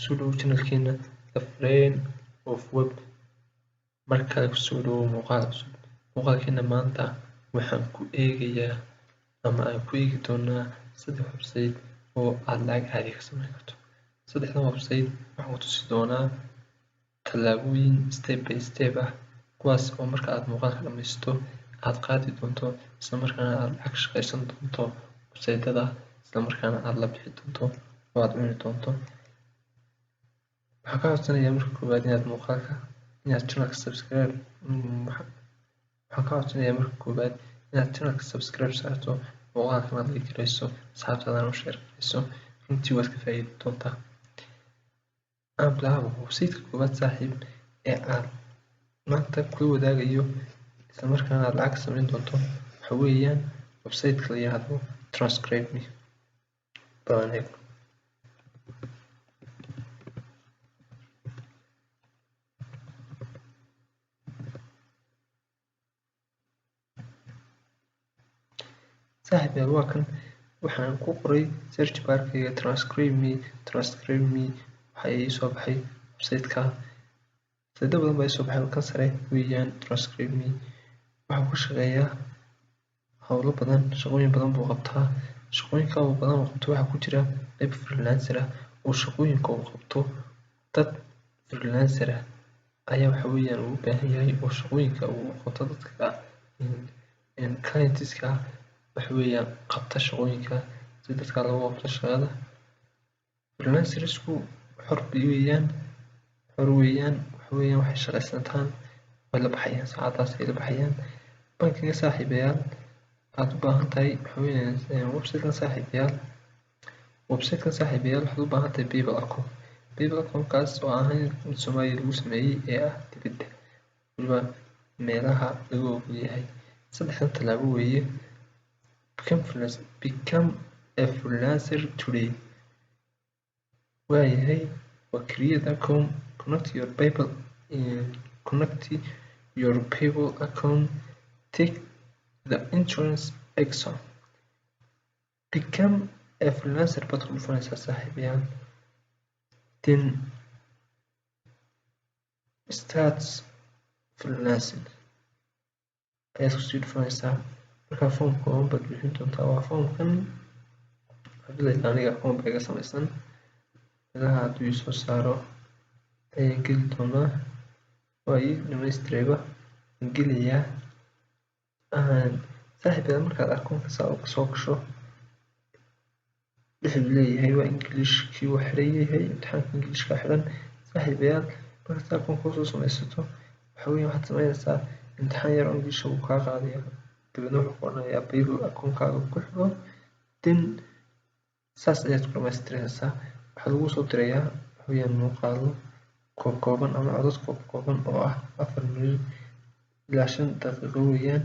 kusoo dhawow channelkeena The Friend of Web. Markale kusoo dhawow muuqaal cusub. Muuqaalkeena maanta waxaan ku eegayaa ama aan ku eegi doonaa 3 website oo aad lacag caadi ka samayn karto. 3 website waxaan ku tusi doonaa tallaabooyin step by step ah, kuwaas oo marka aad muuqaalka dhammaysto aad qaadi doonto, isla markaana aad lacag shaqaysan doonto website-ada, isla markaana aad la bixi doonto oo aad cuni doonto. waxaan ka codsanayaa marka koowaad inaad channelka subscribe saarto, muuqaalkana aad like garayso, asxaabtaadana u share garayso. Runtii waad ka faa'iidi doontaa. Aan bilaabo. Website-ka koowaad saaxiib ee aan maanta kula wadaagayo isla markaana aad lacag ka samayn doonto waxa weeyaan website-ka la yiraahdo TranscribeMe. Badan eeg. saaxiib waa kan waxaan ku qoray search bar-kayga TranscribeMe waxa ii soo baxay website-ka. Saydo badan baa ii soo baxay. Kan sare weeyaan TranscribeMe. Waxaan ku shaqeeyaa hawlo badan, shaqooyin badan buu qabtaa. Shaqooyinka uu badan uu qabto waxaa ku jira qayb freelancer ah oo shaqooyinka uu qabto dad freelancer ah ayaa waxa weeyaan uu u baahan yahay oo shaqooyinka uu qabto dadka clients-ka waxa weeyaan qabta shaqooyinka si dadka loogu qabto shaqada. Freelancers-ku xor weeyaan waxay shaqaysataan way la baxayaan, saacadaas ay la baxayaan. Bankiga saaxiibayaal aad u baahan tahay waxa weeyaan website-kan saaxiibayaal waxaad u baahan tahay PayPal account-kaas oo ahayn mid Soomaaliya lagu sameeyay ee ah dibadda, waliba meelaha laga oggol yahay. 3 tallaabo weeye. Become a freelancer today. Waayahay. Create account, connect your PayPal account, take the insurance exam. Become a freelancer baad ku dhufanaysaa saaxiibayaal. Then start freelancing ayaad kusii dhufanaysaa. Markaa form kooban baad buuxin doontaa. Waa formkan aniga form iga samaysan. Meelaha hadduu ii soo saaro ayaan geli doonaa. Waa ii dhamaystirayba. Waan gelayaa. Saaxiibayaal markaad akoonka soo gasho wuxuu leeyahay waa English-kii uu xiran yahay, imtixaanka English-ka xiran. Saaxiibayaal markaad akoonka soo samaysato waxa weeyaan waxaad samaynaysaa imtixaan yar oo English uu kaa qaadayaa. Dibadna wuxuu ku oranayaa PayPal account-kaaga ku xidho. Then saas ayaad ku dhamaystiraysaa. Waxaa lagu soo dirayaa waxa weeyaan muuqaallo kooban ama codad kooban oo ah 4 minute ilaa 5 daqiiqo weeyaan.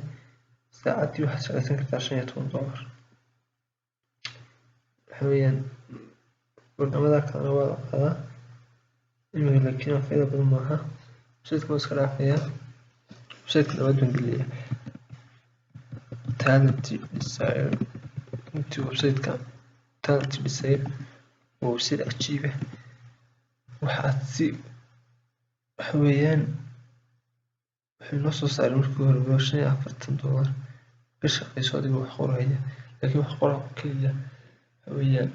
Saacaddii waxaad shaqaysan kartaa $15. waxa weeyaan barnaamijyada kalena waa la qaadaa. Iminka laakiin faa'iido badan maaha. Website-ka waan iska dhaafayaa. Website-ka labaad baan gelayaa. Talent Desire. Intii website-ka Talent Desire waa website cajiib ah. waxa weeyaan wuxuu noo soo saaray markii hore $45 ka shaqayso adigoo wax qoraya. Laakiin wax qoraa keliya waxa weeyaan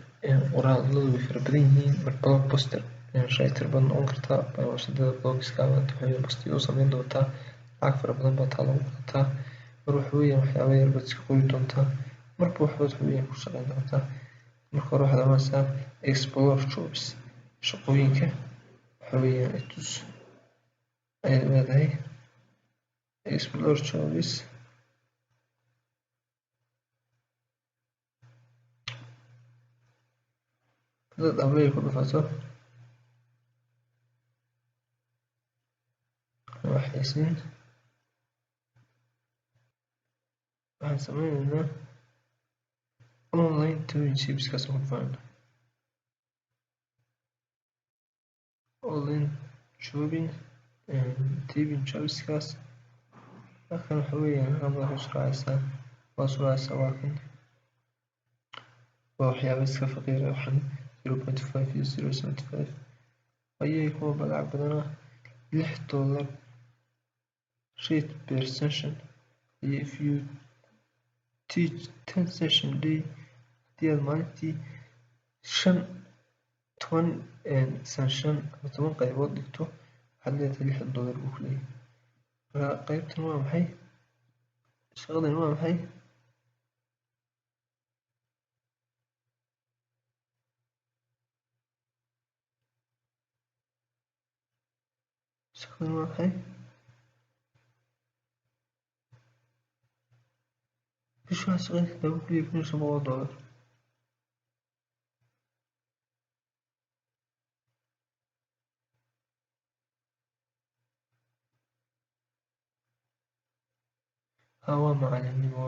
qoraaladu way fara badan yihiin. Blog poster writer baad noqon kartaa. Website-da blogs-ka post u samayn doontaa. Lacag fara badan baa taa lagu qaataa. Mar waxa weeyaan waxyaabo yar baad iska qori doontaa. Marba waxbaad waxa weeyaan ku shaqayn doontaa. Marka hore waxaad oranaysaa explore jobs. Shaqooyinka waxa weeyaan itus ayaad leedahay. Explore jobs. dad apply ku dhufato waxaan sameynaynaa online internships-kaas ku dhufanayna. Online shopping tipping jobs-kaas halkan waxa weeyaan halkan ku sharxaysaa waa kan waa waxyaabo iska faqiir ah. waxaan 0.5 iyo 0.75 ayay kuwa lacag badanaa $6 rate per session. iyo if you teach 10 session day haddii aad maalintii 10 session ama 10 qaybood dhigto waxaad leedahay $6 buu ku leeyahay. marka qaybtan waa maxay? shaqadan waa maxay? shaqadan waa maxay? bisha waxaad shaqaynaysaa buu ku leeyahay $1500. waa macalinimo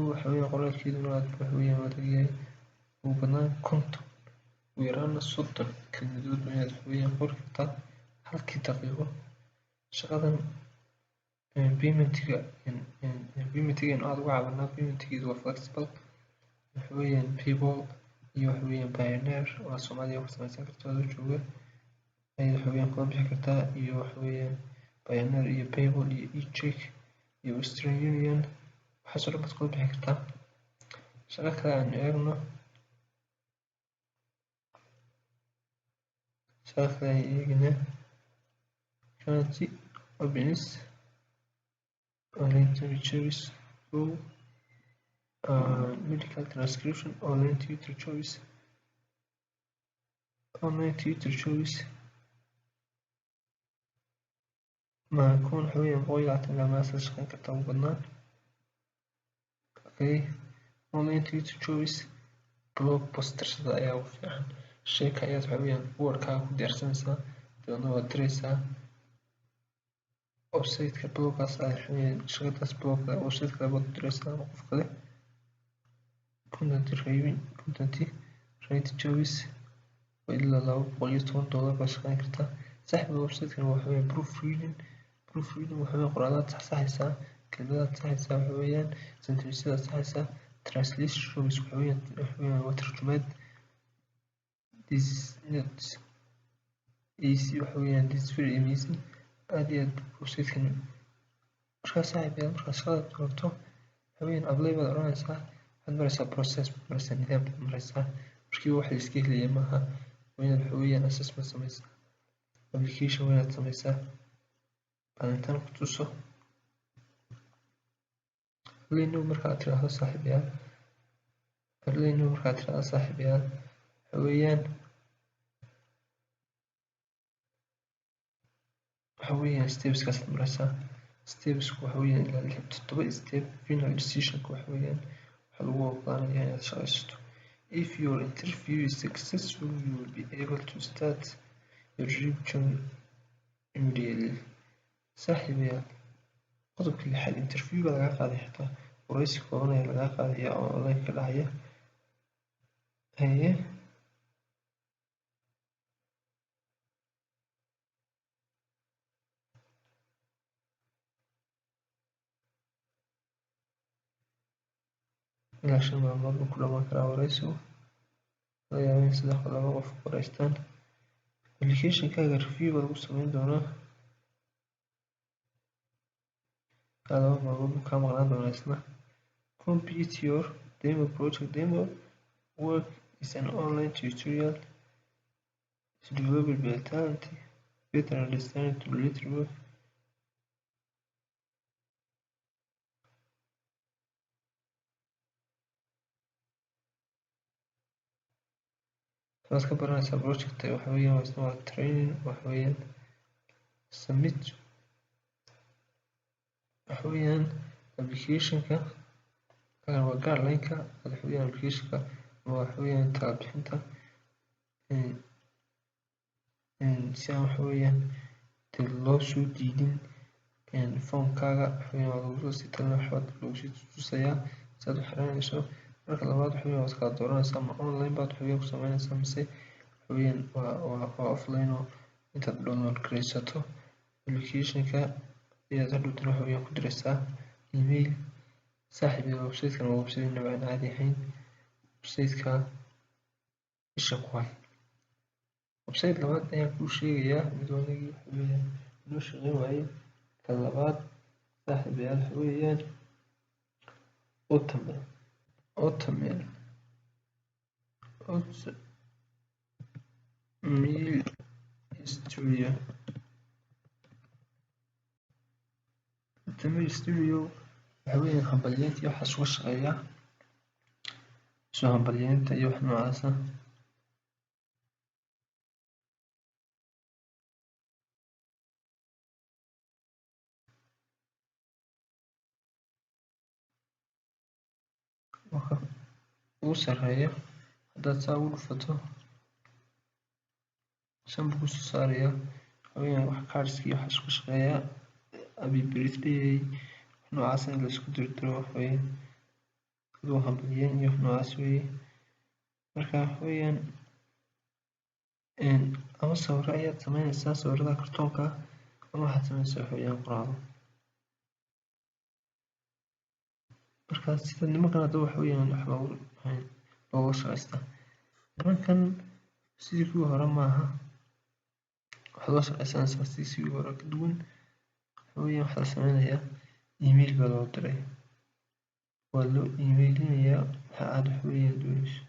waxa weeye qoraalkeeduna aad waxa weeyaan adag yahay ugu badnaan 50 ugu yaraana 30 kelmadood ayaad waxa weeyaan qori kartaa halkii daqiiqo. shaqadan paymentiga aad uga caawinaa paymentigeedu waa flexible waxa weeyaan PayPal iyo waxa weeyaan Payoneer oo Soomaaliya ku samaysan karto adoo jooga ayaad waxa weeyaan kula bixi kartaa iyo waxa weeyaan Payoneer iyo PayPal iyo e-check iyo Western Union waxaasoo dhan baad kula bixi kartaa. shaqo kale aan eegno currency opens online choice medical transcription online tutor choice ma kuwan waxa weeyaan 120 maasa shaqayn kartaa ugu badnaan. online tutor choice blog postersada ayaa ugu fiican. sheeka ayaad waxa weeyaan wordkaaga ku diyaarsanaysaa dabeedna waad diraysaa websiteka bloggaas aad waxa weeyaan shaqadaas blogga website kale baad u diraysaa ama qof kale. content writing choice waa ilaa $210 baad shaqayn kartaa. saxba websitekan waxa weeyaan proofreading waxa weeyaan qoraalaad saxaysaa kelmadaad saxaysaa waxa weeyaan sentencedaad saxaysaa. translation choice waxa weeyaan waa tarjumaad. this is waxa weeyaan this is very amazing aad iyo aad websitekan markaa saaxiibayaal markaa shaqada doonto waxa weeyaan apply baad oranaysaa waxaad maraysaa process baad maraysaa nidaam baad maraysaa markiiba wax la iska helaya maaha waa inaad waxa weeyaan assessment samaysaa application waa inaad samaysaa baaritaan ku tuso. Arleyno markaad tiraahdo saaxiibayaal waxa weeyaan stepskaas maraysaa. stepsku waxa weeyaan ilaa 7 step. final decisionka waxa weeyaan waxa lagu oggolaanayaa inaad shaqaysato. if your interview is successful you will be able to start your dream job immediately. saaxiibayaal qodobka 6 interview baa laga qaaday xitaa wareysi kooban ayaa laga qaadaya oo online ka dhacaya. ilaa 5 maalmood buu ku dhamaan karaa wareysigu. laga yaabaa in 3 qof 2 qof ku wareystaan. applicationkaaga review baa lagu samayn doonaa. 2 maalmood buu kaa maqnaan doonaa isna. complete your demo project. demo work is an online tutorial developed by talent better understand to later work. waxaad ka baranaysaa project waxa weeyaan isna waa training waxa weeyaan submit waxa weeyaan applicationka waa guideline-ka waxa weeyaan applicationka waxa weeyaan tala bixinta si aan waxa weeyaan loo soo diidin foomkaaga waxa weeyaan waa lagu sii talin waxbaad lagu sii tusayaa si aad u xiranayso. marka labaad waxa weeyaan waad kala dooranaysaa ma online baad waxa weeyaan ku samaynaysaa mise waxa weeyaan waa offline oo intaad download garaysato applicationka ayaad hadhowtana waxa weeyaan ku diraysaa email. saaxiibayaal websitekan waa website aan caadi ahayn website-ka isha ku hay. website labaad ayaan kuu sheegayaa mid wanagii waxa weeyaan inoo shaqeyn waaye. ka labaad saaxiibayaal waxa weeyaan Automail. Automail Studio. Automail Studio waxa weeyaan hambalyeynta iyo waxaas uga shaqeeya, soo hambalyeynta iyo wax noocaas ah. Waxa ugu sareeya haddaad saa ugu dhufato shan buu kusoo saarayaa. waxa weeyaan wax cards-ka iyo waxaas uga shaqeeya, happy birthday wax noocaas in la isku dirdiro wax weeye, aduu hambalyeyn iyo wax noocaas weeye. marka waxa weeyaan ama sawirro ayaad sameynaysaa, sawirrada kartoonka ah, ama waxaad sameynaysaa waxa weeyaan qoraallo. marka sida nimankan hadda waxa weeyaan wax looga shaqeystaa. nimankan sidii kuwii hore maaha, waxaad uga shaqeysanaysaa sidii hore ka duwan. waxa weeyaan waxaa la sameynayaa email baa loo diray, waa loo emailinayaa waxa aad wax weeyaan doonayso.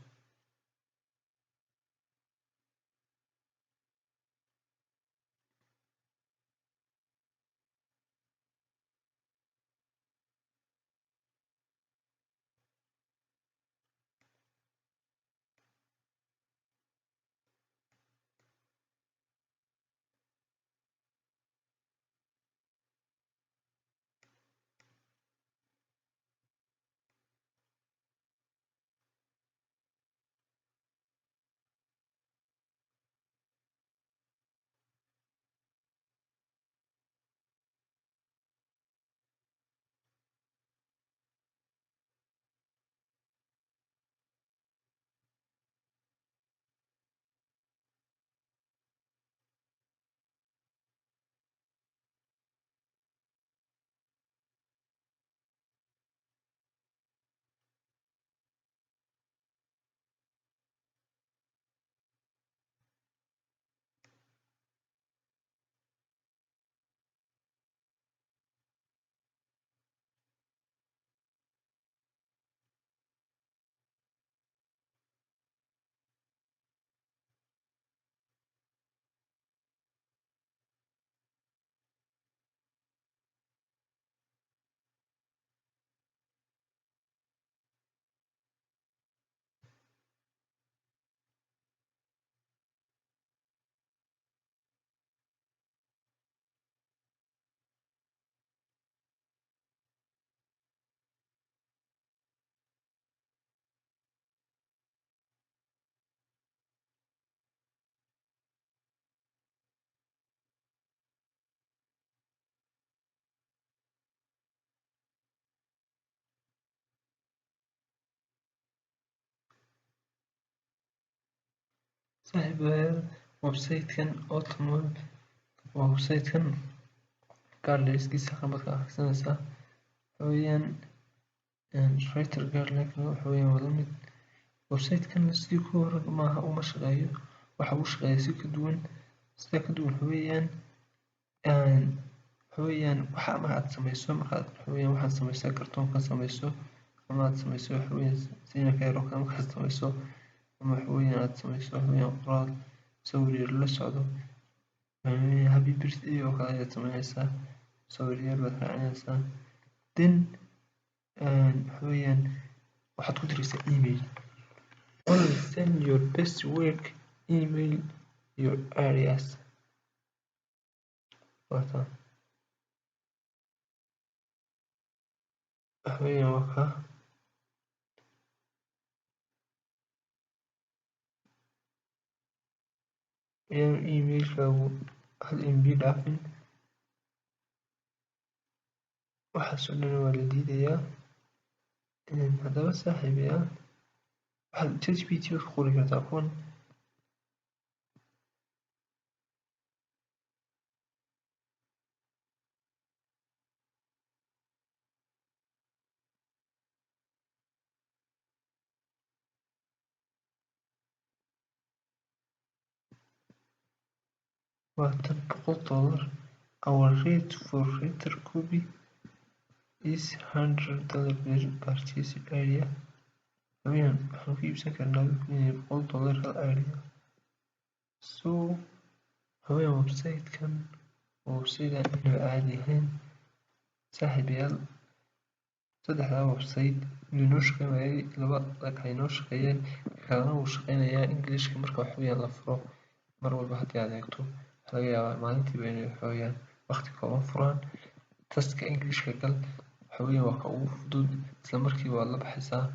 saaxiibayaal website-kan Automail waa website-kan guidelines-kiisa marka akhrisanaysaa waxa weeyaan writer guideline-ka waxa weeyaan waa la mid. website-kan sidii kuwii hore maaha, uma shaqeeyo, waxa uu shaqeeyaa si ka duwan. sida ka duwan waxa weeyaan waxa ama aad sameyso markaad waxa weeyaan waxaad sameysaa kartoon ka sameyso, ama aad sameyso waxa weeyaan siinaka yar oo kale markaad sameyso, ama waxa weeyaan aad sameyso waxa weeyaan qoraal sawir yar la socdo, happy birthday oo kale ayaad sameynaysaa, sawir yar baad raacinaysaa, then waxa weeyaan waxaad ku diraysaa email. only send your best work, email your areas. waxa weeyaan waa kaa emailkaagu hal MB dhaafin. waxaas oo dhan waa la diidayaa. haddaba saaxiibayaal waxaad ChatGPT ku qori kartaa kuwan waa tan $100. Our rate for writer copy is $100 per purchase area. Waxaan ku iibsan karnaa $100 hal area. So website-kan waa website aan inaba caadi ahayn. Saaxiibayaal, saddexdaa website mid inoo shaqeyn waayay, laba kale inoo shaqeeyeen, kalena wuu shaqeynayaa. Englishka marka la furo mar walba haddii aad eegto waxaa laga yaabaa maalintiiba inay waqti kooban furaan. Taska Englishka gal waa ka ugu fudud, isla markiiba waad la baxaysaa.